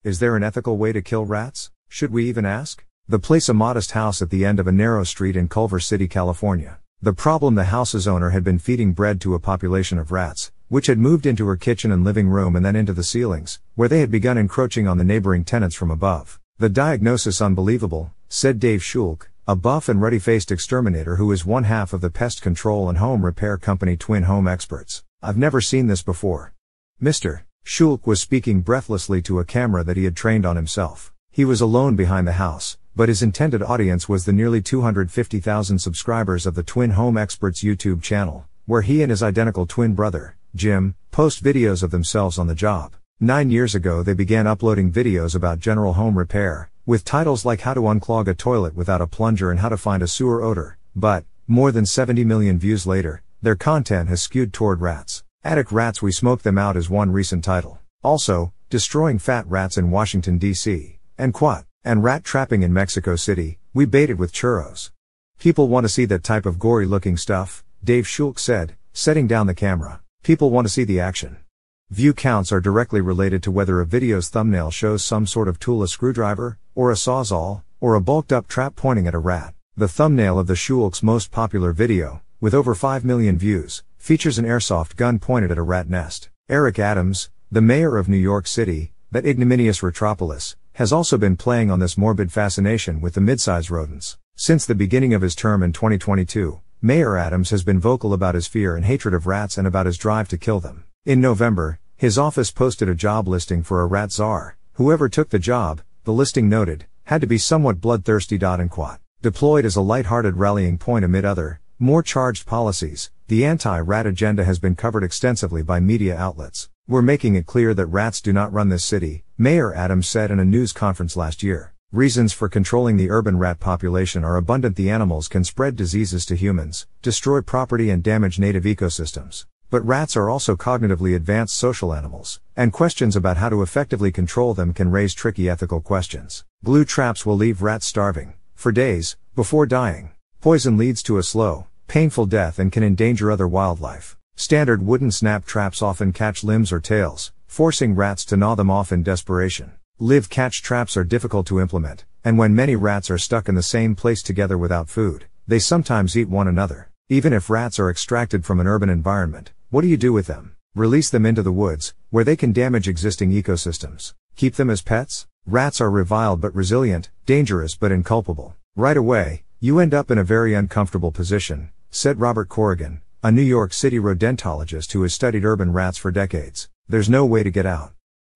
Is there an ethical way to kill rats? Should we even ask? The place, a modest house at the end of a narrow street in Culver City, California. The problem: the house's owner had been feeding bread to a population of rats, which had moved into her kitchen and living room and then into the ceilings, where they had begun encroaching on the neighboring tenants from above. The diagnosis unbelievable, said Dave Schulk, a buff and ruddy-faced exterminator who is one half of the pest control and home repair company Twin Home Experts. I've never seen this before. Mr. Schulk was speaking breathlessly to a camera that he had trained on himself. He was alone behind the house, but his intended audience was the nearly 250,000 subscribers of the Twin Home Experts YouTube channel, where he and his identical twin brother, Jim, post videos of themselves on the job. 9 years ago they began uploading videos about general home repair, with titles like how to unclog a toilet without a plunger and how to find a sewer odor, but, more than 70 million views later, their content has skewed toward rats. Attic rats, we smoke them out is one recent title. Also, destroying fat rats in Washington, D.C., and quat, and rat trapping in Mexico City, we baited with churros. People want to see that type of gory looking stuff, Dave Schulk said, setting down the camera. People want to see the action. View counts are directly related to whether a video's thumbnail shows some sort of tool, a screwdriver, or a sawzall, or a bulked up trap pointing at a rat. The thumbnail of the Schulk's most popular video, with over 5 million views, features an airsoft gun pointed at a rat nest. Eric Adams, the mayor of New York City, that ignominious retropolis, has also been playing on this morbid fascination with the mid-size rodents. Since the beginning of his term in 2022, Mayor Adams has been vocal about his fear and hatred of rats and about his drive to kill them. In November, his office posted a job listing for a rat czar. Whoever took the job, the listing noted, had to be somewhat bloodthirsty. And quat. Deployed as a light-hearted rallying point amid other, more charged policies, the anti-rat agenda has been covered extensively by media outlets. We're making it clear that rats do not run this city, Mayor Adams said in a news conference last year. Reasons for controlling the urban rat population are abundant. The animals can spread diseases to humans, destroy property and damage native ecosystems. But rats are also cognitively advanced social animals, and questions about how to effectively control them can raise tricky ethical questions. Glue traps will leave rats starving, for days, before dying. Poison leads to a slow, painful death and can endanger other wildlife. Standard wooden snap traps often catch limbs or tails, forcing rats to gnaw them off in desperation. Live-catch traps are difficult to implement, and when many rats are stuck in the same place together without food, they sometimes eat one another. Even if rats are extracted from an urban environment, what do you do with them? Release them into the woods, where they can damage existing ecosystems. Keep them as pets? Rats are reviled but resilient, dangerous but inculpable. Right away, you end up in a very uncomfortable position, said Robert Corrigan, a New York City rodentologist who has studied urban rats for decades. There's no way to get out.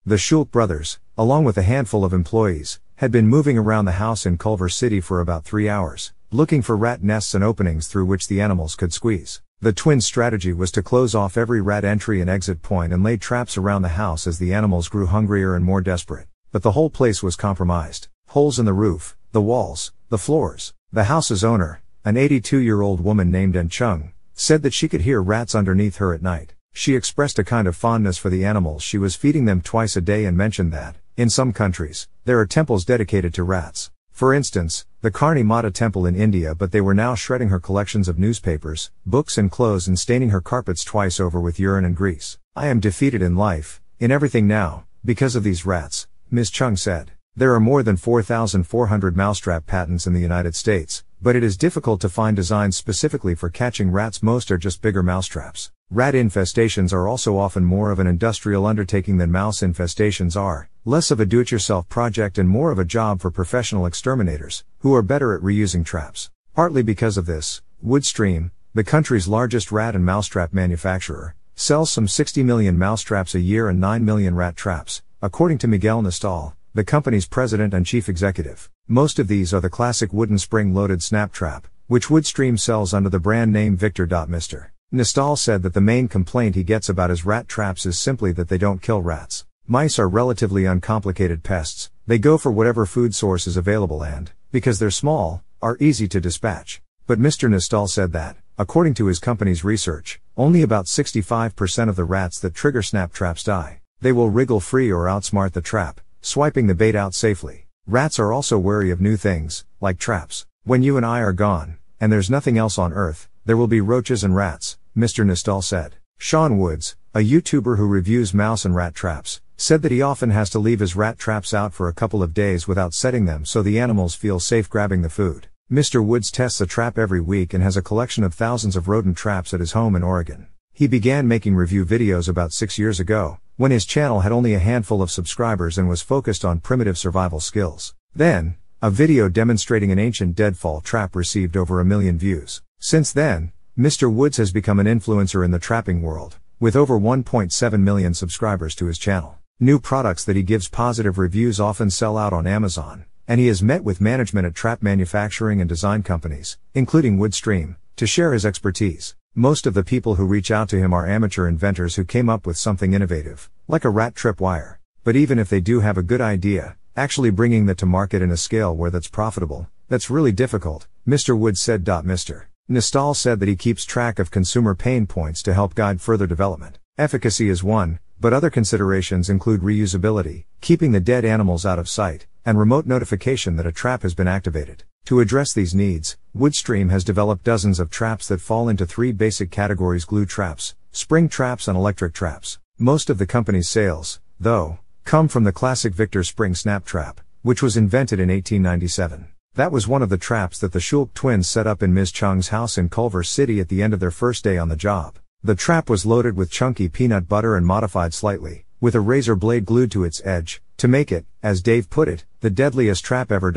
The Schulk brothers, along with a handful of employees, had been moving around the house in Culver City for about 3 hours, looking for rat nests and openings through which the animals could squeeze. The twins' strategy was to close off every rat entry and exit point and lay traps around the house as the animals grew hungrier and more desperate. But the whole place was compromised. Holes in the roof, the walls, the floors. The house's owner, an 82-year-old woman named En Chung, said that she could hear rats underneath her at night. She expressed a kind of fondness for the animals she was feeding them twice a day and mentioned that, in some countries, there are temples dedicated to rats. For instance, the Karni Mata temple in India, but they were now shredding her collections of newspapers, books and clothes and staining her carpets twice over with urine and grease. I am defeated in life, in everything now, because of these rats, Ms. Chung said. There are more than 4,400 mousetrap patents in the United States, but it is difficult to find designs specifically for catching rats. Most are just bigger mousetraps. Rat infestations are also often more of an industrial undertaking than mouse infestations are, less of a do-it-yourself project and more of a job for professional exterminators, who are better at reusing traps. Partly because of this, Woodstream, the country's largest rat and mousetrap manufacturer, sells some 60 million mousetraps a year and 9 million rat traps, according to Miguel Nestal, the company's president and chief executive. Most of these are the classic wooden spring-loaded snap trap, which Woodstream sells under the brand name Victor. Mr. Nestal said that the main complaint he gets about his rat traps is simply that they don't kill rats. Mice are relatively uncomplicated pests, they go for whatever food source is available and, because they're small, are easy to dispatch. But Mr. Nestal said that, according to his company's research, only about 65% of the rats that trigger snap traps die. They will wriggle free or outsmart the trap, swiping the bait out safely. Rats are also wary of new things, like traps. When you and I are gone, and there's nothing else on Earth, there will be roaches and rats, Mr. Nestal said. Sean Woods, a YouTuber who reviews mouse and rat traps, said that he often has to leave his rat traps out for a couple of days without setting them so the animals feel safe grabbing the food. Mr. Woods tests a trap every week and has a collection of thousands of rodent traps at his home in Oregon. He began making review videos about 6 years ago, when his channel had only a handful of subscribers and was focused on primitive survival skills. Then, a video demonstrating an ancient deadfall trap received over 1 million views. Since then, Mr. Woods has become an influencer in the trapping world, with over 1.7 million subscribers to his channel. New products that he gives positive reviews often sell out on Amazon, and he has met with management at trap manufacturing and design companies, including Woodstream, to share his expertise. Most of the people who reach out to him are amateur inventors who came up with something innovative, like a rat trip wire. But even if they do have a good idea, actually bringing that to market in a scale where that's profitable, that's really difficult, Mr. Woods said. Mr. Nistal said that he keeps track of consumer pain points to help guide further development. Efficacy is one, but other considerations include reusability, keeping the dead animals out of sight, and remote notification that a trap has been activated. To address these needs, Woodstream has developed dozens of traps that fall into 3 basic categories: glue traps, spring traps, and electric traps. Most of the company's sales, though, come from the classic Victor spring snap trap, which was invented in 1897. That was one of the traps that the Shulk twins set up in Ms. Chung's house in Culver City at the end of their first day on the job. The trap was loaded with chunky peanut butter and modified slightly, with a razor blade glued to its edge, to make it, as Dave put it, the deadliest trap ever.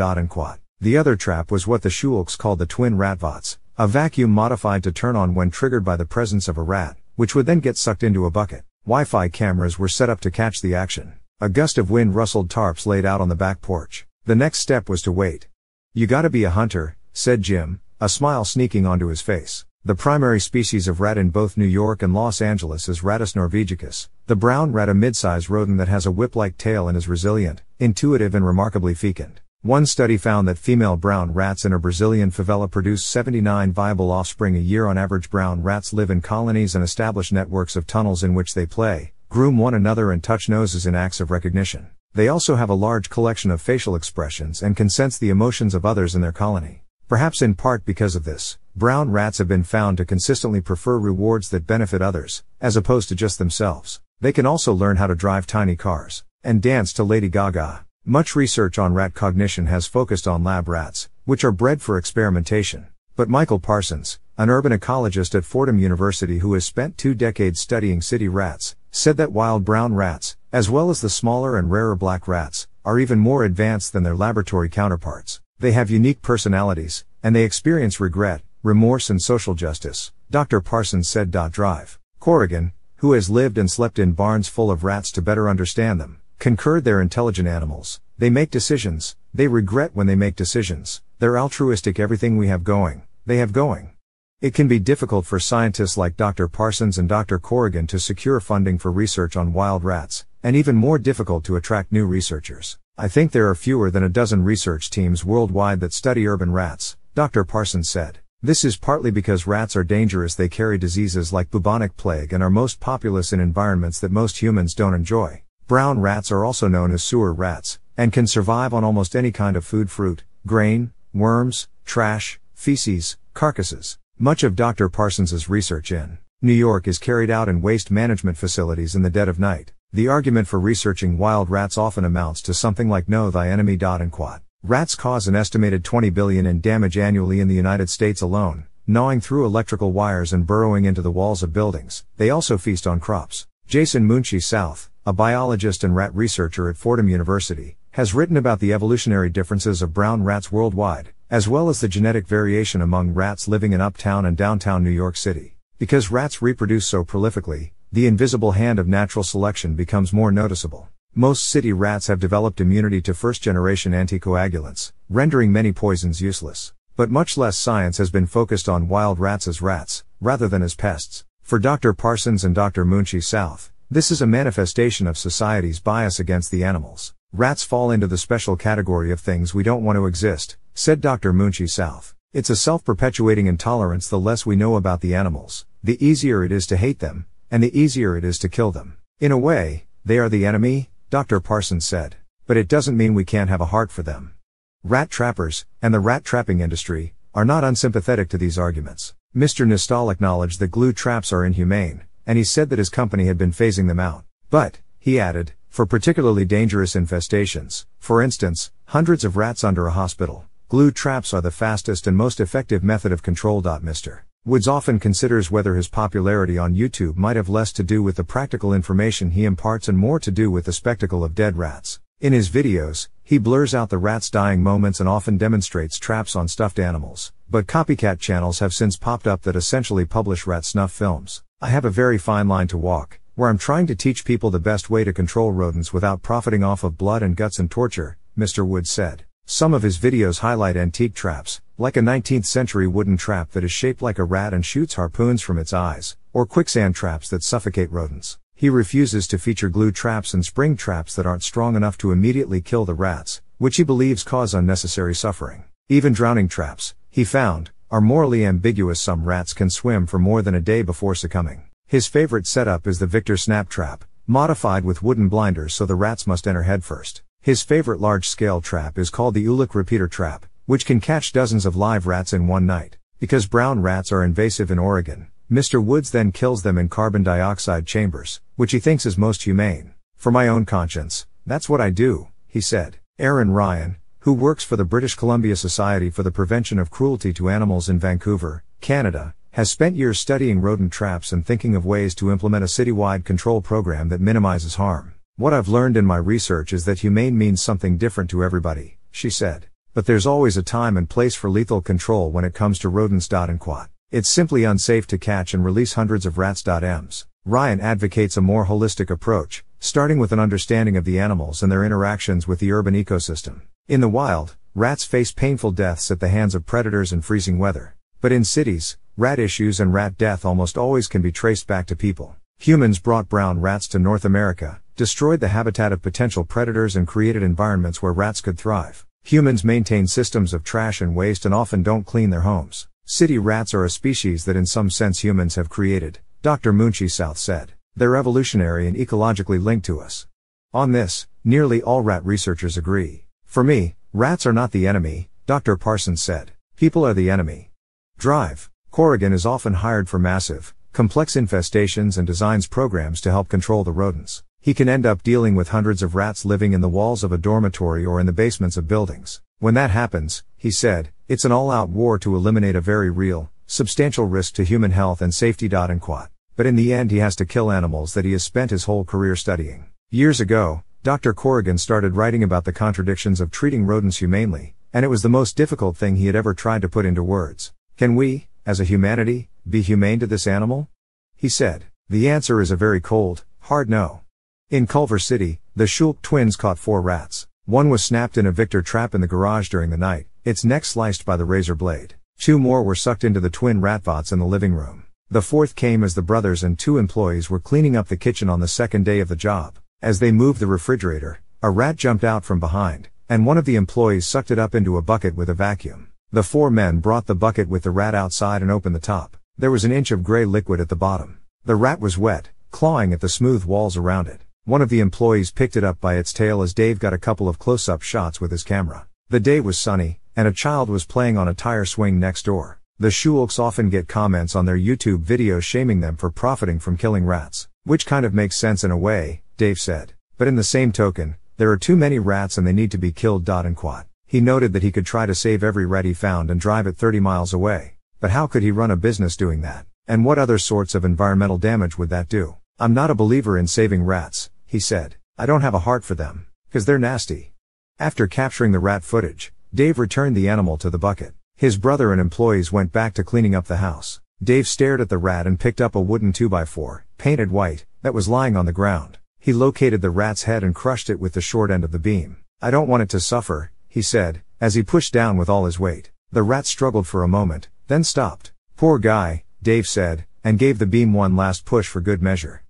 The other trap was what the Shulks called the twin ratvots, a vacuum modified to turn on when triggered by the presence of a rat, which would then get sucked into a bucket. Wi-Fi cameras were set up to catch the action. A gust of wind rustled tarps laid out on the back porch. The next step was to wait. "You gotta be a hunter," said Jim, a smile sneaking onto his face. The primary species of rat in both New York and Los Angeles is Rattus norvegicus, the brown rat, a mid-size rodent that has a whip-like tail and is resilient, intuitive, and remarkably fecund. One study found that female brown rats in a Brazilian favela produce 79 viable offspring a year on average. Brown rats live in colonies and establish networks of tunnels in which they play, groom one another, and touch noses in acts of recognition. They also have a large collection of facial expressions and can sense the emotions of others in their colony. Perhaps in part because of this, brown rats have been found to consistently prefer rewards that benefit others, as opposed to just themselves. They can also learn how to drive tiny cars, and dance to Lady Gaga. Much research on rat cognition has focused on lab rats, which are bred for experimentation. But Michael Parsons, an urban ecologist at Fordham University who has spent 2 decades studying city rats, said that wild brown rats, as well as the smaller and rarer black rats, are even more advanced than their laboratory counterparts. They have unique personalities, and they experience regret, remorse, and social justice, Dr. Parsons said. Drive. Corrigan, who has lived and slept in barns full of rats to better understand them, concurred. They're intelligent animals. They make decisions. They regret when they make decisions. They're altruistic. Everything we have going, they have going. It can be difficult for scientists like Dr. Parsons and Dr. Corrigan to secure funding for research on wild rats, and even more difficult to attract new researchers. "I think there are fewer than a dozen research teams worldwide that study urban rats," Dr. Parsons said. "This is partly because rats are dangerous. They carry diseases like bubonic plague and are most populous in environments that most humans don't enjoy. Brown rats are also known as sewer rats, and can survive on almost any kind of food: fruit, grain, worms, trash, feces, carcasses." Much of Dr. Parsons's research in New York is carried out in waste management facilities in the dead of night. The argument for researching wild rats often amounts to something like "know thy enemy." Rats cause an estimated $20 billion in damage annually in the United States alone, gnawing through electrical wires and burrowing into the walls of buildings. They also feast on crops. Jason Munchie South, a biologist and rat researcher at Fordham University, has written about the evolutionary differences of brown rats worldwide, as well as the genetic variation among rats living in uptown and downtown New York City. Because rats reproduce so prolifically, the invisible hand of natural selection becomes more noticeable. Most city rats have developed immunity to first-generation anticoagulants, rendering many poisons useless. But much less science has been focused on wild rats as rats, rather than as pests. For Dr. Parsons and Dr. Munchie South, this is a manifestation of society's bias against the animals. "Rats fall into the special category of things we don't want to exist," said Dr. Munchie South. "It's a self-perpetuating intolerance. The less we know about the animals, the easier it is to hate them, and the easier it is to kill them. In a way, they are the enemy," Dr. Parsons said. "But it doesn't mean we can't have a heart for them." Rat trappers, and the rat trapping industry, are not unsympathetic to these arguments. Mr. Nistal acknowledged that glue traps are inhumane, and he said that his company had been phasing them out. "But," he added, for particularly dangerous infestations, for instance, hundreds of rats under a hospital. Glue traps are the fastest and most effective method of control. Mr. Woods often considers whether his popularity on YouTube might have less to do with the practical information he imparts and more to do with the spectacle of dead rats. In his videos, he blurs out the rats' dying moments and often demonstrates traps on stuffed animals, but copycat channels have since popped up that essentially publish rat snuff films. I have a very fine line to walk, where I'm trying to teach people the best way to control rodents without profiting off of blood and guts and torture, Mr. Woods said. Some of his videos highlight antique traps, like a 19th century wooden trap that is shaped like a rat and shoots harpoons from its eyes, or quicksand traps that suffocate rodents. He refuses to feature glue traps and spring traps that aren't strong enough to immediately kill the rats, which he believes cause unnecessary suffering. Even drowning traps, he found, are morally ambiguous. Some rats can swim for more than a day before succumbing. His favorite setup is the Victor snap trap, modified with wooden blinders so the rats must enter headfirst. His favorite large-scale trap is called the Ulick repeater trap, which can catch dozens of live rats in one night. Because brown rats are invasive in Oregon, Mr. Woods then kills them in carbon dioxide chambers, which he thinks is most humane. For my own conscience, that's what I do, he said. Aaron Ryan, who works for the British Columbia Society for the Prevention of Cruelty to Animals in Vancouver, Canada, has spent years studying rodent traps and thinking of ways to implement a citywide control program that minimizes harm. What I've learned in my research is that humane means something different to everybody, she said. But there's always a time and place for lethal control when it comes to rodents. It's simply unsafe to catch and release hundreds of rats. Ryan advocates a more holistic approach, starting with an understanding of the animals and their interactions with the urban ecosystem. In the wild, rats face painful deaths at the hands of predators and freezing weather. But in cities, rat issues and rat death almost always can be traced back to people. Humans brought brown rats to North America, destroyed the habitat of potential predators and created environments where rats could thrive. Humans maintain systems of trash and waste and often don't clean their homes. City rats are a species that in some sense humans have created, Dr. Munchie South said. They're evolutionary and ecologically linked to us. On this, nearly all rat researchers agree. For me, rats are not the enemy, Dr. Parsons said. People are the enemy. Drive. Corrigan is often hired for massive, complex infestations and designs programs to help control the rodents. He can end up dealing with hundreds of rats living in the walls of a dormitory or in the basements of buildings. When that happens, he said, it's an all-out war to eliminate a very real, substantial risk to human health and safety. But in the end he has to kill animals that he has spent his whole career studying. Years ago, Dr. Corrigan started writing about the contradictions of treating rodents humanely, and it was the most difficult thing he had ever tried to put into words. Can we, as a humanity, be humane to this animal? He said. The answer is a very cold, hard no. In Culver City, the Schulk twins caught 4 rats. One was snapped in a Victor trap in the garage during the night, its neck sliced by the razor blade. 2 more were sucked into the twin rat vaults in the living room. The 4th came as the brothers and 2 employees were cleaning up the kitchen on the second day of the job. As they moved the refrigerator, a rat jumped out from behind, and one of the employees sucked it up into a bucket with a vacuum. The 4 men brought the bucket with the rat outside and opened the top. There was an inch of gray liquid at the bottom. The rat was wet, clawing at the smooth walls around it. One of the employees picked it up by its tail as Dave got a couple of close-up shots with his camera. The day was sunny, and a child was playing on a tire swing next door. The Schulks often get comments on their YouTube videos shaming them for profiting from killing rats. Which kind of makes sense in a way, Dave said. But in the same token, there are too many rats and they need to be killed. He noted that he could try to save every rat he found and drive it 30 miles away. But how could he run a business doing that? And what other sorts of environmental damage would that do? I'm not a believer in saving rats, he said. I don't have a heart for them, 'cause they're nasty. After capturing the rat footage, Dave returned the animal to the bucket. His brother and employees went back to cleaning up the house. Dave stared at the rat and picked up a wooden 2x4, painted white, that was lying on the ground. He located the rat's head and crushed it with the short end of the beam. I don't want it to suffer, he said, as he pushed down with all his weight. The rat struggled for a moment, then stopped. Poor guy, Dave said, and gave the beam one last push for good measure.